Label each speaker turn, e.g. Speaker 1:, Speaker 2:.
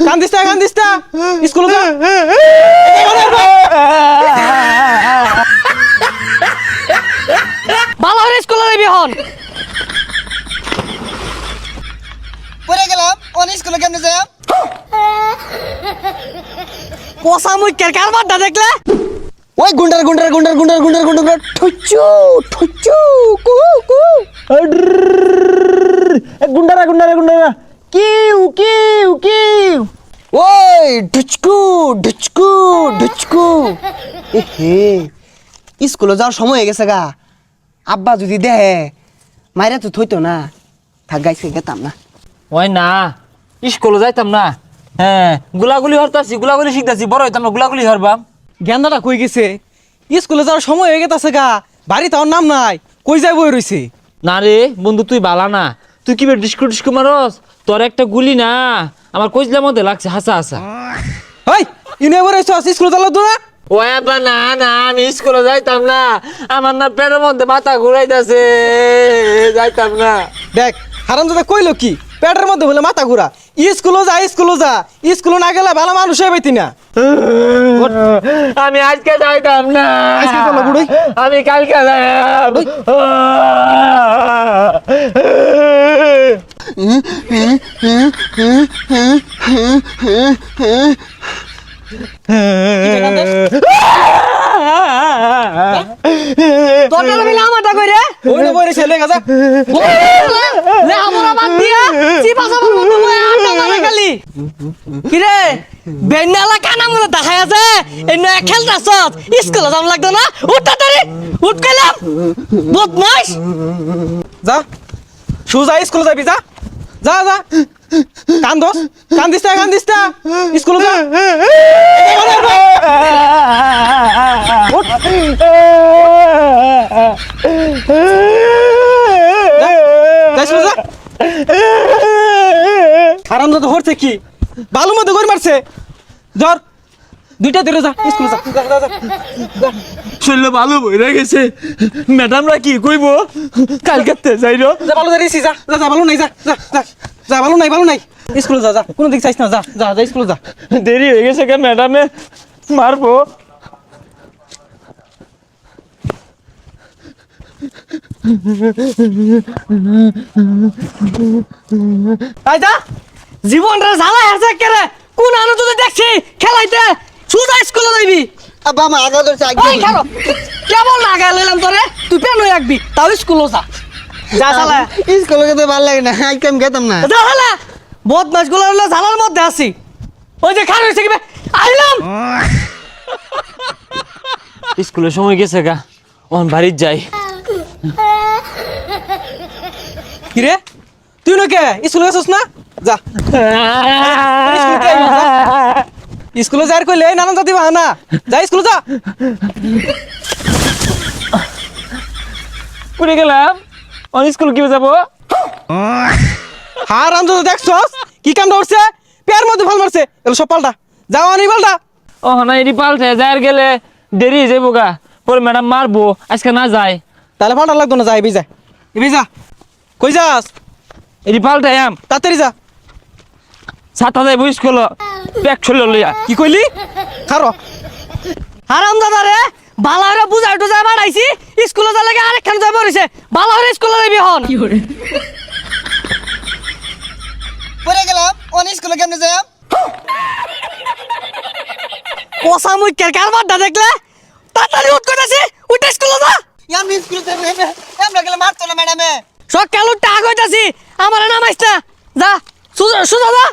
Speaker 1: কান্দিস না স্কুলে যা
Speaker 2: ভালো করে স্কুলে যাবি হন
Speaker 3: পড়ে গেলাম অনেক স্কুলে কেমনে যাই
Speaker 2: পোষা মুখের কারবারটা দেখলে
Speaker 3: ওই গুন্ডার ঠুচু ঠুচু কু কু
Speaker 1: গুন্ডারা কিউ কিউ কিউ
Speaker 3: ওই ঢুচকু ঢুচকু ঢুচকু এহে স্কুলে যাওয়ার সময় হয়ে গেছে গা আব্বা যদি দেহে মাইরা তো থইতো না থাক গাইছে গেতাম না
Speaker 4: ওই না স্কুলে যাইতাম না হ্যাঁ গুলাগুলি হরতাছি গুলাগুলি শিখতাছি বড় হইতাম না গুলাগুলি হরবাম
Speaker 1: গেন্দাটা কই গেছে স্কুলে যাওয়ার সময় হয়ে গেছে গা বাড়ি তার নাম নাই কই যাই বই রইছে
Speaker 4: না রে বন্ধু তুই বালা না তুই কি ডিস্কু মারস তোর একটা গুলি না আমার কইজলার মধ্যে লাগছে হাসা হাসা
Speaker 1: ওই ইনে বই রইছ স্কুলে যালো তো না
Speaker 4: ওই আব্বা না আমি স্কুলে যাইতাম না আমার না পেটের মধ্যে মাথা ঘুরাইতাছে যাইতাম না
Speaker 1: দেখ হারামজাদা কইলো কি পেটের মধ্যে বলে মাথা ঘুরা স্কুলে যা স্কুলে না গেলে ভালো মানুষ হয়ে পাইতি না
Speaker 4: আমি আজকে যাইতাম না
Speaker 1: আজকে চলো বুড়ি
Speaker 4: আমি কালকে যাইতাম
Speaker 2: তোর কাছে মিলে আমারটা কইরে
Speaker 1: ওই না বই রইছে লেগা যা
Speaker 2: লে আমরা বাদ দিয়া চিপা চাপা মতো বই আড্ডা মারে খালি কিরে বেন্নালা কানা মনে দেখায় আছে এনে খেলতাছ স্কুলে যাম লাগতো না উঠ তাড়াতাড়ি উঠ কইলাম বদমাইশ
Speaker 1: যা সুজা স্কুলে যাবি যা যা যা কান্দিস না স্কুলে যা হারামজাদা হচ্ছে কি বালুর মধ্যে গড় মারছে জ্বর দুইটা ধরে যা স্কুলে যা
Speaker 4: শরীরে ভালো বইরা গেছে ম্যাডামরা কি কইব কালকে যাইরো
Speaker 1: যা ভালো দাঁড়িয়েছি যা ভালো নাই যা ভালো নাই স্কুলে যা কোনো দিক চাইছ না যা স্কুলে যা
Speaker 4: দেরি হয়ে গেছে কে ম্যাডামে মারবো
Speaker 2: আইতা জীবনটা জ্বালা আছে কেরে কোন আনন্দ তো দেখছি খেলাইতে সুজা স্কুলে যাইবি
Speaker 3: আব্বা আমার আগা ধরছে
Speaker 2: ওই খেলো কেমন লাগা লইলাম তোরে তুই পেন হয়ে রাখবি তাও স্কুলে যা শালা
Speaker 3: স্কুলে যেতে ভালো লাগে না আজকে আমি গেতাম না
Speaker 2: যা শালা বদমাস গুলো হলো ঝালার মধ্যে আছি ওই যে খার হইছে কি আইলাম
Speaker 4: স্কুলের সময় গেছে গা ওন বাড়ির যাই
Speaker 1: কিরে তুই না কে স্কুলে গেছিস না যা স্কুলে যাই কইলে নানান জাতি বাহানা যা স্কুলে যা
Speaker 4: পড়ে গেলাম অন স্কুল কি যাবো
Speaker 1: হারামজাদা দেখছস কি কাম করছে পেয়ার মধ্যে ভাল মারছে এলো সব পাল্টা যাও আনি পাল্টা
Speaker 4: ও না এটি পাল্টে যাই গেলে দেরি হয়ে যাবো গা পরে ম্যাডাম মারবো আজকে না যায়
Speaker 1: তাহলে পাল্টা লাগতো না যা এবি যা কই যাস
Speaker 4: এটি পাল্টে আম
Speaker 1: তাড়াতাড়ি যা
Speaker 4: ছাতা যাইবো স্কুল ব্যাগ ছড়িয়ে লইয়া
Speaker 1: কি কইলি খারো
Speaker 2: হারাম দাদা রে বালা হরে বুঝাই টুজাই বাড়াইছি স্কুলে যা লাগে আরেকখান যাই পড়িছে বালা হরে স্কুলে যাইবি হন
Speaker 3: পড়ে গেলাম অনেক স্কুলে কেমনে যাই
Speaker 2: পোষা মুখের কারবারটা দেখলে তাড়াতাড়ি উঠ কইতাছি উঠে স্কুলে যা
Speaker 3: আমি স্কুলে যাবো আমরা গেলে মারতো না ম্যাডামে
Speaker 2: সকাল উঠতে আগ হইতাছি আমার নামাইছ না যা সুজা যা